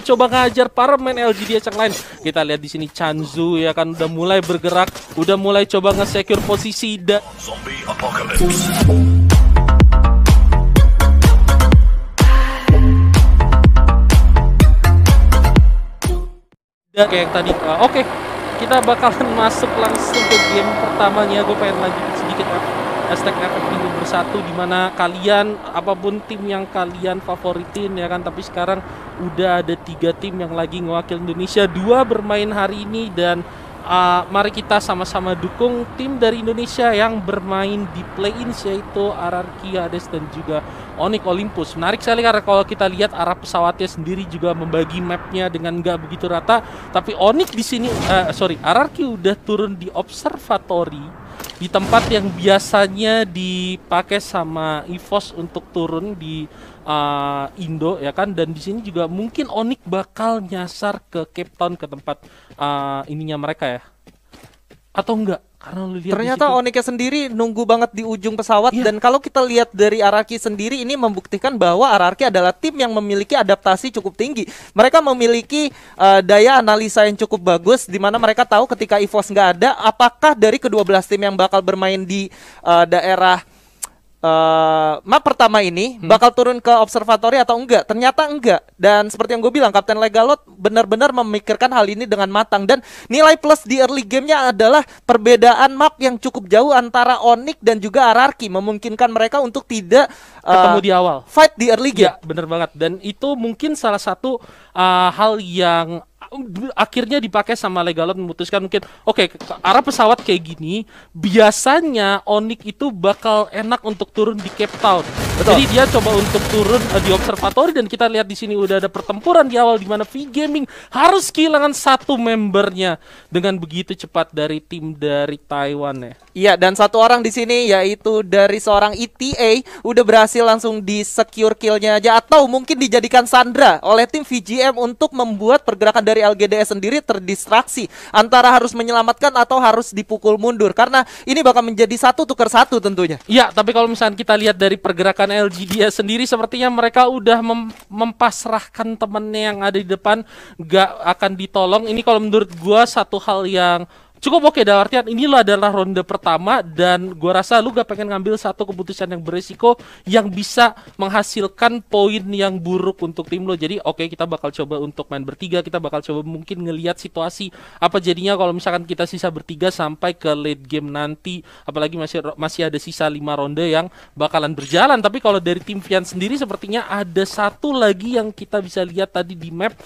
coba ngajar para pemain LGDS yang lain. Kita lihat di sini Chanzu ya kan udah mulai bergerak, udah mulai coba nge-secure posisi Zombie Apocalypse. kayak yang tadi. Oke, kita bakalan masuk langsung ke game pertamanya. Gue pengen lanjut sedikit hashtag efek minggu bersatu, dimana kalian apapun tim yang kalian favoritin ya kan, tapi sekarang udah ada 3 tim yang lagi ngewakil Indonesia, 2 bermain hari ini, dan mari kita sama-sama dukung tim dari Indonesia yang bermain di play-ins, yaitu RRQ Hades dan juga Onyx Olympus. Menarik sekali karena kalau kita lihat arah pesawatnya sendiri juga membagi mapnya dengan nggak begitu rata, tapi Onyx di sini RRQ udah turun di observatory, di tempat yang biasanya dipakai sama EVOS untuk turun di Indo ya kan, dan di sini juga mungkin Onyx bakal nyasar ke Cape Town, ke tempat ininya mereka ya, atau enggak? Karena lu lihat ternyata Onyx sendiri nunggu banget di ujung pesawat. Dan kalau kita lihat dari RRQ sendiri, ini membuktikan bahwa RRQ adalah tim yang memiliki adaptasi cukup tinggi. Mereka memiliki daya analisa yang cukup bagus, di mana mereka tahu ketika EVOS nggak ada, apakah dari ke-12 tim yang bakal bermain di daerah map pertama ini bakal turun ke observatory atau enggak. Ternyata enggak. Dan seperti yang gue bilang, Kapten Legalot benar-benar memikirkan hal ini dengan matang. Dan nilai plus di early gamenya adalah perbedaan map yang cukup jauh antara Onyx dan juga RRQ, memungkinkan mereka untuk tidak ketemu di awal, fight di early game. Ya, bener banget. Dan itu mungkin salah satu hal yang akhirnya dipakai sama Legalot, memutuskan mungkin oke, arah pesawat kayak gini biasanya Onyx itu bakal enak untuk turun di Cape Town. Betul. Jadi dia coba untuk turun di observatory, dan kita lihat di sini udah ada pertempuran di awal di mana V Gaming harus kehilangan 1 membernya dengan begitu cepat dari tim dari Taiwan ya. Iya, dan 1 orang di sini yaitu dari seorang ETA udah berhasil langsung di secure killnya aja, atau mungkin dijadikan sandra oleh tim VGM untuk membuat pergerakan dari LGDS sendiri terdistraksi antara harus menyelamatkan atau harus dipukul mundur, karena ini bakal menjadi 1 tukar 1 tentunya. Iya, tapi kalau misalnya kita lihat dari pergerakan LGDS sendiri, sepertinya mereka udah mempasrahkan temennya yang ada di depan, gak akan ditolong. Ini kalau menurut gua satu hal yang cukup oke, dalam artian ini lo adalah ronde pertama, dan gua rasa lu gak pengen ngambil satu keputusan yang beresiko yang bisa menghasilkan poin yang buruk untuk tim lo. Jadi oke, kita bakal coba untuk main bertiga, kita bakal coba mungkin ngelihat situasi apa jadinya kalau misalkan kita sisa bertiga sampai ke late game nanti, apalagi masih ada sisa 5 ronde yang bakalan berjalan. Tapi kalau dari tim Vian sendiri, sepertinya ada satu lagi yang kita bisa lihat tadi di map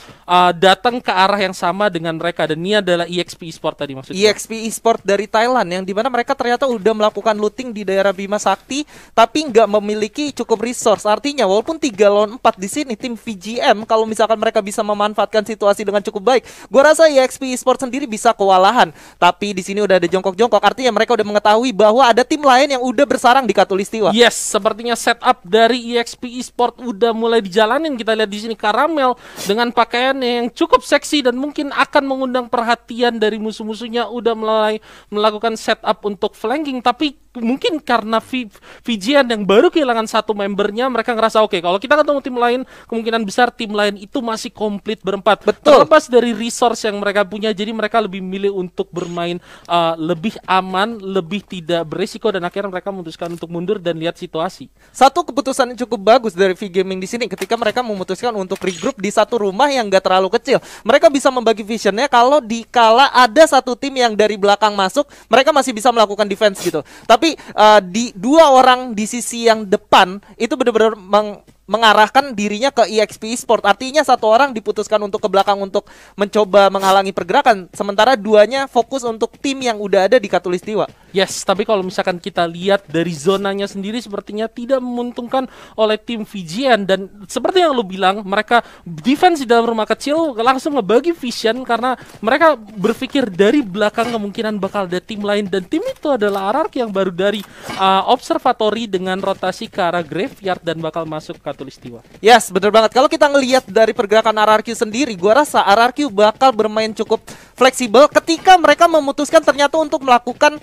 datang ke arah yang sama dengan mereka, dan ini adalah EXP Esport tadi maksudnya. EXP Esport dari Thailand, yang dimana mereka ternyata udah melakukan looting di daerah Bima Sakti, tapi nggak memiliki cukup resource. Artinya walaupun 3 lawan 4 di sini, tim VGM kalau misalkan mereka bisa memanfaatkan situasi dengan cukup baik, gua rasa EXP Esport sendiri bisa kewalahan. Tapi di sini udah ada jongkok-jongkok, artinya mereka udah mengetahui bahwa ada tim lain yang udah bersarang di Katulistiwa. Yes, sepertinya setup dari EXP Esport udah mulai dijalanin. Kita lihat di sini Karamel dengan pakaiannya yang cukup seksi dan mungkin akan mengundang perhatian dari musuh-musuhnya, udah mulai melakukan setup untuk flanking. Tapi mungkin karena VGN yang baru kehilangan 1 membernya, mereka ngerasa oke, kalau kita ketemu tim lain, kemungkinan besar tim lain itu masih komplit berempat. Betul. Terlepas dari resource yang mereka punya, jadi mereka lebih milih untuk bermain lebih aman, lebih tidak berisiko, dan akhirnya mereka memutuskan untuk mundur dan lihat situasi. Satu keputusan yang cukup bagus dari V Gaming di sini ketika mereka memutuskan untuk regroup di satu rumah yang gak terlalu kecil. Mereka bisa membagi visionnya, kalau dikala ada satu tim yang dari belakang masuk, mereka masih bisa melakukan defense gitu. Tapi di 2 orang di sisi yang depan itu benar-benar mengarahkan dirinya ke EXP Esport. Artinya 1 orang diputuskan untuk ke belakang untuk mencoba menghalangi pergerakan, sementara 2-nya fokus untuk tim yang udah ada di Katulistiwa. Yes, tapi kalau misalkan kita lihat dari zonanya sendiri, sepertinya tidak menguntungkan oleh tim VGN. Dan seperti yang lu bilang, mereka defense di dalam rumah kecil langsung ngebagi vision, karena mereka berpikir dari belakang kemungkinan bakal ada tim lain, dan tim itu adalah RRQ yang baru dari observatory dengan rotasi ke arah graveyard dan bakal masuk ke Katulistiwa. Yes, bener banget. Kalau kita ngelihat dari pergerakan RRQ sendiri, gua rasa RRQ bakal bermain cukup fleksibel ketika mereka memutuskan ternyata untuk melakukan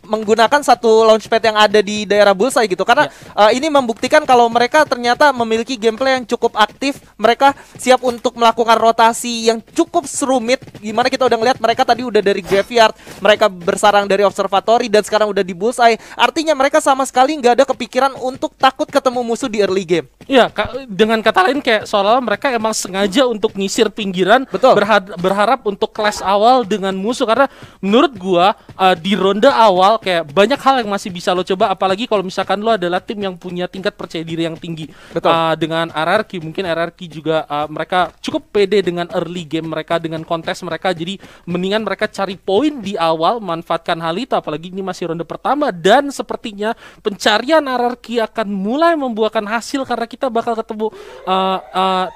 menggunakan satu launchpad yang ada di daerah Bullseye gitu. Karena ini membuktikan kalau mereka ternyata memiliki gameplay yang cukup aktif. Mereka siap untuk melakukan rotasi yang cukup serumit. Gimana kita udah ngeliat mereka tadi udah dari Graveyard, mereka bersarang dari Observatory, dan sekarang udah di Bullseye. Artinya mereka sama sekali nggak ada kepikiran untuk takut ketemu musuh di early game. Iya, dengan kata lain kayak seolah mereka emang sengaja untuk ngisir pinggiran, Betul. Berharap untuk clash awal dengan musuh. Karena menurut gua di ronde awal kayak banyak hal yang masih bisa lo coba, apalagi kalau misalkan lo adalah tim yang punya tingkat percaya diri yang tinggi. Betul. Dengan RRQ, mungkin RRQ juga mereka cukup pede dengan early game mereka, dengan kontes mereka, jadi mendingan mereka cari poin di awal, manfaatkan hal itu, apalagi ini masih ronde pertama, dan sepertinya pencarian RRQ akan mulai membuahkan hasil karena kita bakal ketemu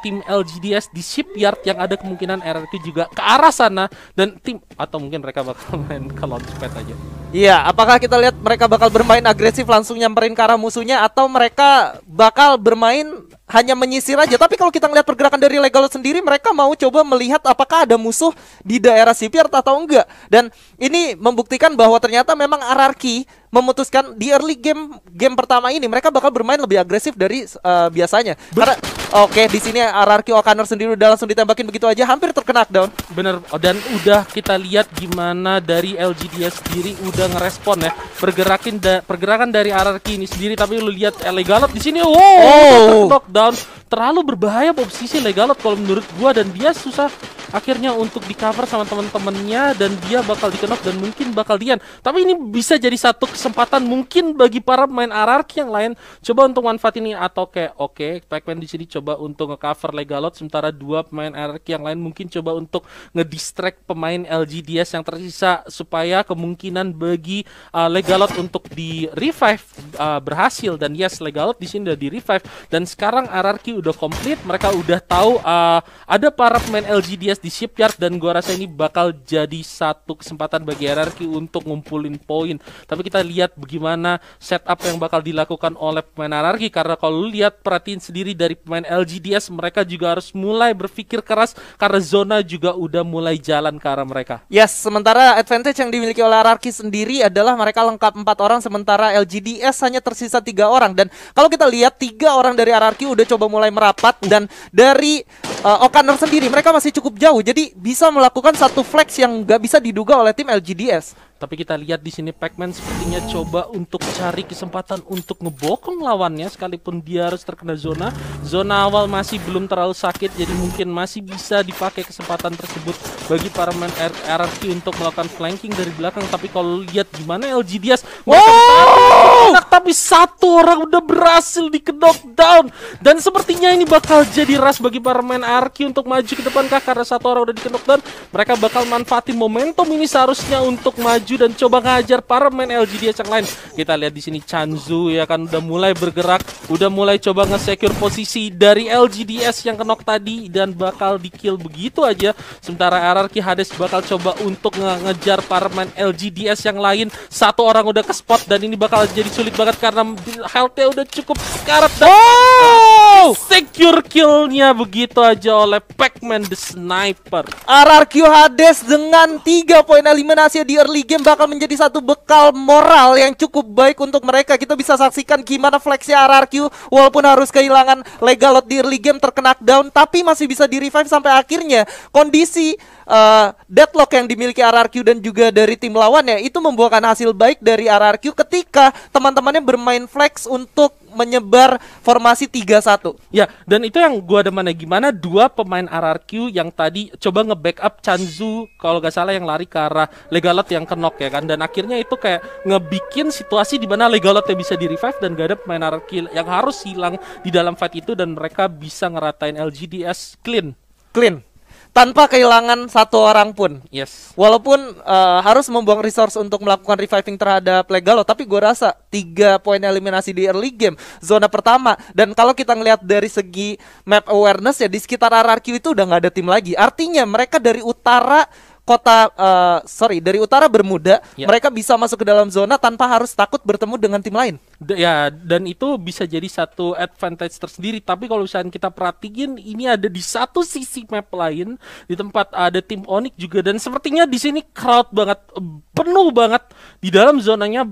tim LGDS di Shipyard yang ada kemungkinan RRQ juga ke arah sana, dan tim atau mungkin mereka bakal main ke launchpad aja. Iya, apakah kita lihat mereka bakal bermain agresif langsung nyamperin ke arah musuhnya, atau mereka bakal bermain hanya menyisir aja? Tapi kalau kita ngeliat pergerakan dari Legalot sendiri, mereka mau coba melihat apakah ada musuh di daerah Shipyard atau enggak. Dan ini membuktikan bahwa ternyata memang RRQ memutuskan di early game pertama ini mereka bakal bermain lebih agresif dari biasanya. Karena oke, di sini RRQ Okaner sendiri udah langsung ditembakin begitu aja, hampir terkena knockdown. Bener, dan udah kita lihat gimana dari LGDS sendiri udah ngerespon ya pergerakan dari RRQ ini sendiri. Tapi lu lihat Legalot di sini, knockdown, terlalu berbahaya posisi Legalot kalau menurut gua, dan dia susah akhirnya untuk di cover sama teman-temannya, dan dia bakal dikenok dan mungkin bakal dian. Tapi ini bisa jadi satu kesempatan mungkin bagi para pemain RRQ yang lain coba untuk manfaatin ini, atau kayak oke, Pac-Man di sini coba untuk nge-cover Legalot, sementara dua pemain RRQ yang lain mungkin coba untuk ngedistract pemain LGDS yang tersisa supaya kemungkinan bagi Legalot untuk di revive berhasil. Dan yes, Legalot di sini udah di revive, dan sekarang RRQ udah komplit, mereka udah tahu ada para pemain LGDS di Shipyard, dan gua rasa ini bakal jadi satu kesempatan bagi RRQ untuk ngumpulin poin. Tapi kita lihat bagaimana setup yang bakal dilakukan oleh pemain RRQ, karena kalau lu lihat perhatiin sendiri dari pemain LGDS, mereka juga harus mulai berpikir keras karena zona juga udah mulai jalan ke arah mereka. Yes, sementara advantage yang dimiliki oleh RRQ sendiri adalah mereka lengkap 4 orang, sementara LGDS hanya tersisa 3 orang. Dan kalau kita lihat 3 orang dari RRQ udah coba mulai merapat, dan dari Okaner sendiri mereka masih cukup jauh, jadi bisa melakukan satu flex yang gak bisa diduga oleh tim LGDS. Tapi kita lihat di sini Pac-Man sepertinya coba untuk cari kesempatan untuk ngebokong lawannya, sekalipun dia harus terkena zona. Zona awal masih belum terlalu sakit, jadi mungkin masih bisa dipakai kesempatan tersebut bagi para pemain RRQ untuk melakukan flanking dari belakang. Tapi kalau lihat gimana LGDS, enak, tapi satu orang udah berhasil di knockdown, dan sepertinya ini bakal jadi rush bagi para pemain RRQ untuk maju ke depan kah, karena satu orang udah di knockdown. Mereka bakal manfaatin momentum ini seharusnya untuk maju dan coba ngajar para pemain LGDS yang lain. Kita lihat di sini Chanzu ya kan udah mulai bergerak, udah mulai coba nge-secure posisi dari LGDS yang kenok tadi, dan bakal di-kill begitu aja. Sementara RRQ Hades bakal coba untuk ngejar para pemain LGDS yang lain. Satu orang udah ke spot, dan ini bakal jadi sulit banget karena health-nya udah cukup sekarat. Secure kill-nya begitu aja oleh Pac-Man the Sniper. RRQ Hades dengan 3 poin eliminasi di early game bakal menjadi satu bekal moral yang cukup baik untuk mereka. Kita bisa saksikan gimana flexnya RRQ walaupun harus kehilangan Legalot di early game, terkena down, tapi masih bisa di revive sampai akhirnya kondisi deadlock yang dimiliki RRQ dan juga dari tim lawannya itu membuahkan hasil baik dari RRQ ketika teman-temannya bermain flex untuk menyebar formasi 3-1. Ya, dan itu yang gua demen gimana dua pemain RRQ yang tadi coba nge-backup Chanzu kalau gak salah yang lari ke arah Legalot yang kenok ya kan, dan akhirnya itu kayak ngebikin situasi di mana Legalotnya bisa di revive dan gak ada pemain RRQ yang harus hilang di dalam fight itu, dan mereka bisa ngeratain LGDS clean tanpa kehilangan satu orang pun. Yes. Walaupun harus membuang resource untuk melakukan reviving terhadap Legalot, tapi gue rasa 3 poin eliminasi di early game zona pertama. Dan kalau kita ngelihat dari segi map awareness ya, di sekitar RRQ itu udah nggak ada tim lagi. Artinya mereka dari utara dari utara Bermuda, mereka bisa masuk ke dalam zona tanpa harus takut bertemu dengan tim lain. Ya, dan itu bisa jadi satu advantage tersendiri. Tapi kalau misalnya kita perhatiin, ini ada di satu sisi map lain, di tempat ada tim Onyx juga, dan sepertinya di sini crowd banget penuh banget di dalam zonanya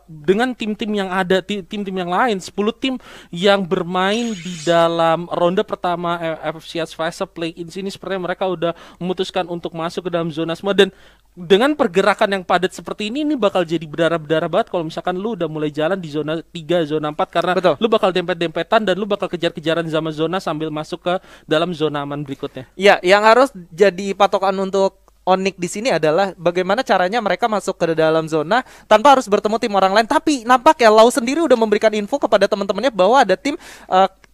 dengan tim-tim yang ada, tim-tim yang lain. 10 tim yang bermain di dalam ronde pertama FFCS Fase Play-in sini sepertinya mereka udah memutuskan untuk masuk ke dalam zona semua, dan dengan pergerakan yang padat seperti ini bakal jadi berdarah-berdarah banget kalau misalkan lu udah mulai jalan di zona 3, zona 4, karena Betul. lu bakal dempet-dempetan dan lu bakal kejar-kejaran sama zona sambil masuk ke dalam zona aman berikutnya. Ya, yang harus jadi patokan untuk Onyx di sini adalah bagaimana caranya mereka masuk ke dalam zona tanpa harus bertemu tim orang lain. Tapi nampak ya Lau sendiri udah memberikan info kepada teman-temannya bahwa ada tim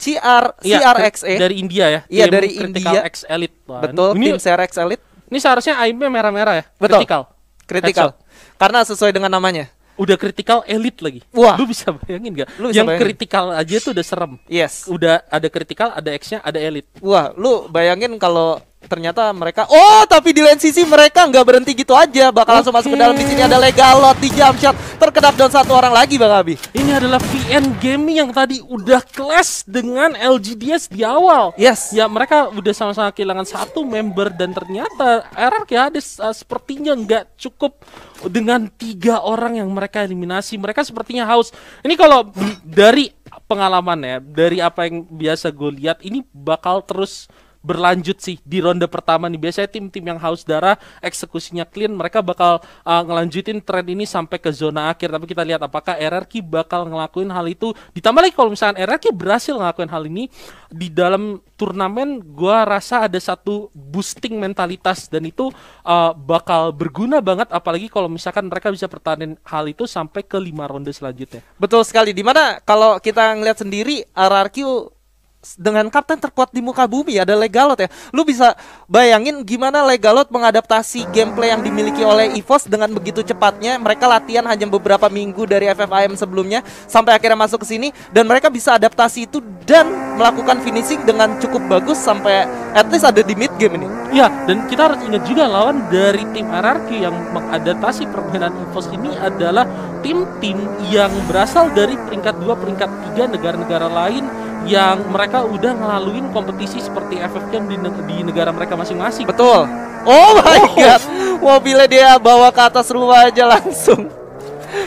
CRXE dari India ya. Iya, Tim dari Critical India. X Elite. Wah, Betul, ini, tim CRX Elite. ini seharusnya aimnya merah-merah ya. Betul. Critical. Critical. Karena sesuai dengan namanya. Udah critical elite lagi. Wah. Lu bisa bayangin gak? Lu bisa Yang bayangin. critical aja tuh udah serem. Yes. Udah ada critical, ada X-nya, ada elite. Wah, lu bayangin kalau ternyata mereka tapi di lane sisi mereka nggak berhenti gitu aja, bakal langsung masuk ke dalam. Di sini ada Legalot di jump shot, terkedap down satu orang lagi Bang Abi. Ini adalah VN Gaming yang tadi udah clash dengan LGDS di awal. Yes. Ya mereka udah sama-sama kehilangan satu member, dan ternyata RRQ Hades sepertinya nggak cukup dengan 3 orang yang mereka eliminasi. Mereka sepertinya haus. Ini kalau dari pengalaman ya, dari apa yang biasa gue lihat, ini bakal terus berlanjut sih di ronde pertama nih. Biasanya tim-tim yang haus darah, eksekusinya clean, mereka bakal ngelanjutin tren ini sampai ke zona akhir. Tapi kita lihat apakah RRQ bakal ngelakuin hal itu. Ditambah lagi kalau misalkan RRQ berhasil ngelakuin hal ini di dalam turnamen, gua rasa ada satu boosting mentalitas, dan itu bakal berguna banget, apalagi kalau misalkan mereka bisa pertahanin hal itu sampai ke 5 ronde selanjutnya. Betul sekali. Dimana kalau kita ngeliat sendiri RRQ dengan kapten terkuat di muka bumi ada Legalot ya. Lu bisa bayangin gimana Legalot mengadaptasi gameplay yang dimiliki oleh EVOS dengan begitu cepatnya. Mereka latihan hanya beberapa minggu dari FFIM sebelumnya sampai akhirnya masuk ke sini, dan mereka bisa adaptasi itu dan melakukan finishing dengan cukup bagus sampai at least ada di mid game ini. Ya, dan kita harus ingat juga lawan dari tim RRQ yang mengadaptasi permainan EVOS ini adalah tim-tim yang berasal dari peringkat 2, peringkat 3 negara-negara lain yang mereka udah ngelaluin kompetisi seperti FF Game di negara mereka masing-masing. Betul. Oh my god. Mobilnya dia bawa ke atas rumah aja langsung.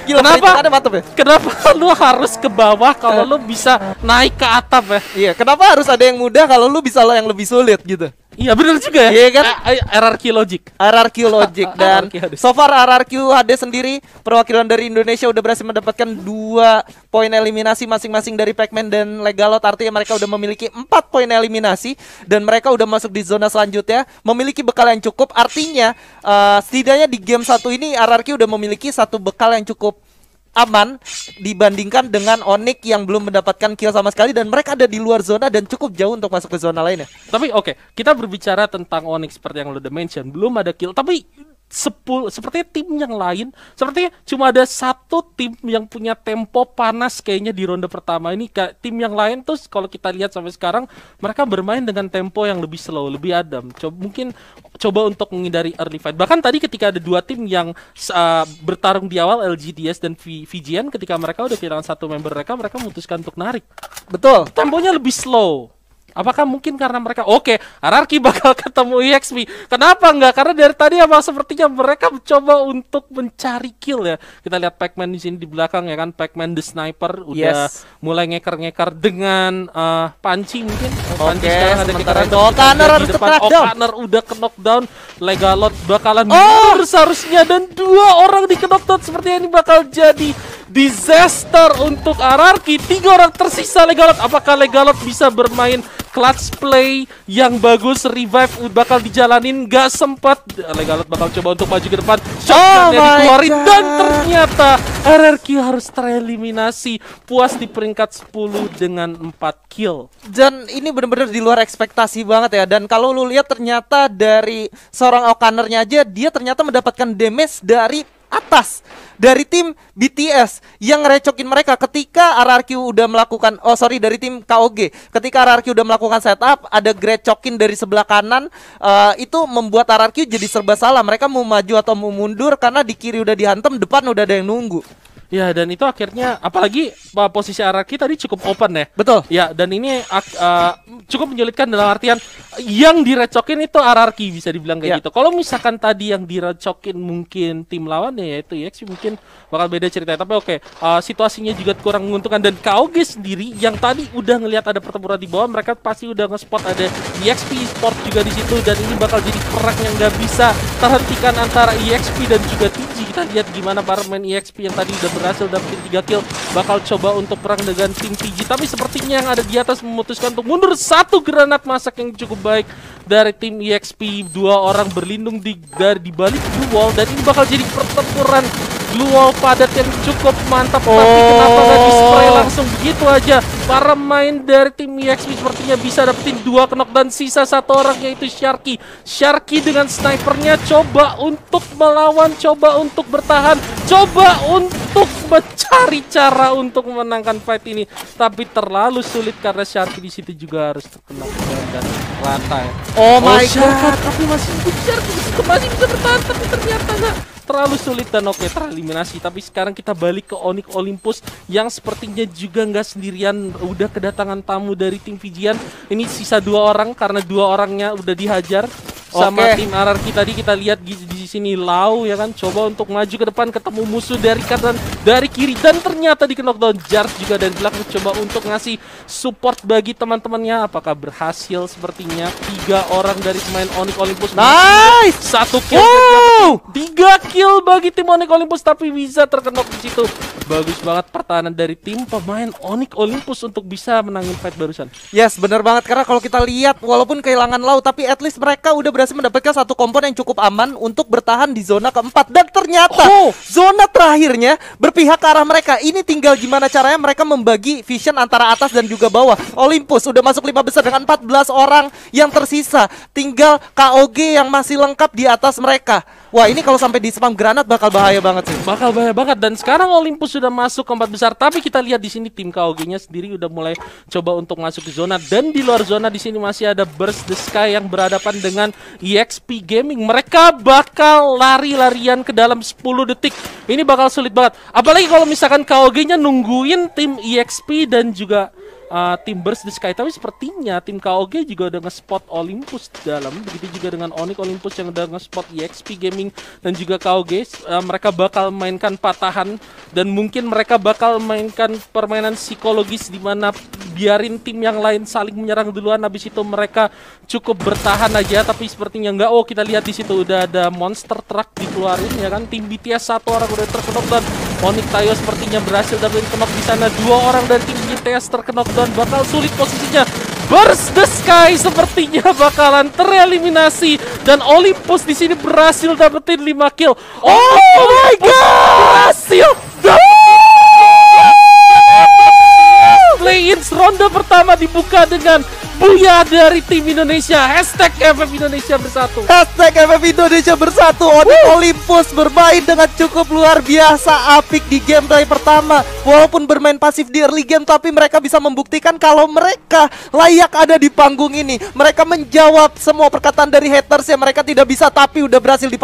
Gila, Kenapa? ada mantep ya? Kenapa lu harus ke bawah kalau lu bisa naik ke atap ya? Iya, kenapa harus ada yang mudah kalau lu bisa lo yang lebih sulit gitu? Iya benar juga ya. Iya kan? RRQ Logic. RRQ Logic. Dan RRQ Hades. so far RRQ HD sendiri perwakilan dari Indonesia udah berhasil mendapatkan 2 poin eliminasi masing-masing dari Pac-Man dan Legalot. Artinya mereka udah memiliki 4 poin eliminasi, dan mereka udah masuk di zona selanjutnya, memiliki bekal yang cukup. Artinya setidaknya di game 1 ini RRQ udah memiliki satu bekal yang cukup aman dibandingkan dengan Onyx yang belum mendapatkan kill sama sekali, dan mereka ada di luar zona dan cukup jauh untuk masuk ke zona lainnya. Tapi oke, kita berbicara tentang Onyx seperti yang lo udah mention, belum ada kill. Tapi sepertinya tim yang lain, sepertinya cuma ada satu tim yang punya tempo panas kayaknya di ronde pertama ini. Tim yang lain tuh kalau kita lihat sampai sekarang, mereka bermain dengan tempo yang lebih slow, lebih adem. Mungkin coba untuk menghindari early fight. Bahkan tadi ketika ada 2 tim yang bertarung di awal, LGDS dan VGN, ketika mereka udah kehilangan satu member mereka memutuskan untuk narik. Betul. Temponya lebih slow. Apakah mungkin karena mereka RRQ bakal ketemu EXP? Kenapa enggak? Karena dari tadi emang sepertinya mereka mencoba untuk mencari kill ya. Kita lihat Pac-Man di sini di belakang ya kan, Pac-Man the Sniper udah mulai ngeker-ngeker dengan Panci mungkin. Panci sekarang ada kita lihat O'Connor harus knockdown. O'Connor udah knockdown. Legalot bakalan mundur seharusnya, dan 2 orang di knockdown. Sepertinya ini bakal jadi disaster untuk RRQ. 3 orang tersisa Legalot. Apakah Legalot bisa bermain clutch play yang bagus? Revive bakal dijalanin, gak sempat. Legalot bakal coba untuk maju ke depan. Shotgunnya dikeluarin, dan ternyata RRQ harus tereliminasi. Puas di peringkat 10 dengan 4 kill. Dan ini benar-benar di luar ekspektasi banget ya. Dan kalau lu lihat ternyata dari seorang O'Connornya aja, dia ternyata mendapatkan damage dari atas, dari tim BTS yang ngerecokin mereka ketika RRQ udah melakukan dari tim KOG. Ketika RRQ udah melakukan setup, ada grecokin dari sebelah kanan, itu membuat RRQ jadi serba salah. Mereka mau maju atau mau mundur karena di kiri udah dihantam, depan udah ada yang nunggu. Ya, dan itu akhirnya apalagi posisi RRQ tadi cukup open ya. Betul. Ya, dan ini cukup menyulitkan dalam artian yang direcokin itu RRQ bisa dibilang kayak gitu. Kalau misalkan tadi yang direcokin mungkin tim lawan ya yaitu EXP mungkin bakal beda ceritanya. Tapi oke, situasinya juga kurang menguntungkan dan KOG sendiri yang tadi udah ngelihat ada pertempuran di bawah, mereka pasti udah nge-spot ada EXP Sport juga di situ dan ini bakal jadi perang yang nggak bisa terhentikan antara EXP dan juga TG. Kita lihat gimana para main EXP yang tadi udah berhasil dapetin 3 kill bakal coba untuk perang dengan tim TG, tapi sepertinya yang ada di atas memutuskan untuk mundur. Satu granat masak yang cukup baik dari tim EXP, 2 orang berlindung di balik blue wall dan ini bakal jadi pertempuran blue wall padat yang cukup mantap. Tapi kenapa gak di-spray langsung begitu aja? Para main dari tim EXP sepertinya bisa dapetin 2 knock dan sisa 1 orang yaitu Sharky. Sharky dengan snipernya coba untuk melawan, coba untuk bertahan, coba untuk mencari cara untuk memenangkan fight ini, tapi terlalu sulit karena Sharky di situ juga harus terkena dan rata ya. Oh my god, tapi masih hidup Sharky di situ, masih bisa bertahan, tapi ternyata nggak, terlalu sulit dan oke tereliminasi. Tapi sekarang kita balik ke Onyx Olympus yang sepertinya juga nggak sendirian, udah kedatangan tamu dari tim Fijian. Ini sisa 2 orang karena 2 orangnya udah dihajar sama tim RRQ tadi. Kita lihat di sini Lau ya kan coba untuk maju ke depan, ketemu musuh dari kanan dari kiri dan ternyata di knockdown. Jars juga dari belakang coba untuk ngasih support bagi teman-temannya. Apakah berhasil? Sepertinya 3 orang dari pemain Onyx Olympus. Nice! 1 kill. 3 kill bagi tim Onyx Olympus tapi bisa terkenok di situ. Bagus banget pertahanan dari tim pemain Onyx Olympus untuk bisa menangin fight barusan. Yes, benar banget karena kalau kita lihat walaupun kehilangan Lau tapi at least mereka udah berhasil mendapatkan satu kompon yang cukup aman untuk bertahan di zona keempat dan ternyata zona terakhirnya berpihak ke arah mereka. Ini tinggal gimana caranya mereka membagi vision antara atas dan juga bawah. Olympus udah masuk 5 besar dengan 14 orang yang tersisa. Tinggal KOG yang masih lengkap di atas mereka. Wah, ini kalau sampai di spam granat bakal bahaya banget sih. Bakal bahaya banget dan sekarang Olympus sudah masuk ke 4 besar, tapi kita lihat di sini tim KOG-nya sendiri udah mulai coba untuk masuk ke zona dan di luar zona di sini masih ada Burst the Sky yang berhadapan dengan EXP Gaming. Mereka bakal lari-larian ke dalam 10 detik. Ini bakal sulit banget. Apalagi kalau misalkan KOG-nya nungguin tim EXP dan juga tim Burst the Sky, tapi sepertinya tim KOG juga udah nge-spot Olympus di dalam. Begitu juga dengan Onyx Olympus yang udah nge-spot EXP Gaming dan juga KOG. Mereka bakal mainkan patahan dan mungkin mereka bakal mainkan permainan psikologis di mana biarin tim yang lain saling menyerang duluan, habis itu mereka cukup bertahan aja. Tapi sepertinya enggak. Oh, kita lihat di situ udah ada monster truck dikeluarin ya kan. Tim BTS 1 orang udah terkenok dan Onyx Tayo sepertinya berhasil dapetin kenok di sana. 2 orang dari tim BTS terkenok dan bakal sulit posisinya. Burst the Sky sepertinya bakalan tereliminasi dan Olympus di sini berhasil dapetin 5 kill. Oh my god! Berhasil play-in ronde pertama dibuka dengan Buya dari tim Indonesia. Hashtag FF Indonesia bersatu. Hashtag FF Indonesia bersatu. Onyx Olympus bermain dengan cukup luar biasa apik di gameplay pertama. Walaupun bermain pasif di early game, tapi mereka bisa membuktikan kalau mereka layak ada di panggung ini. Mereka menjawab semua perkataan dari haters yang mereka tidak bisa, tapi udah berhasil di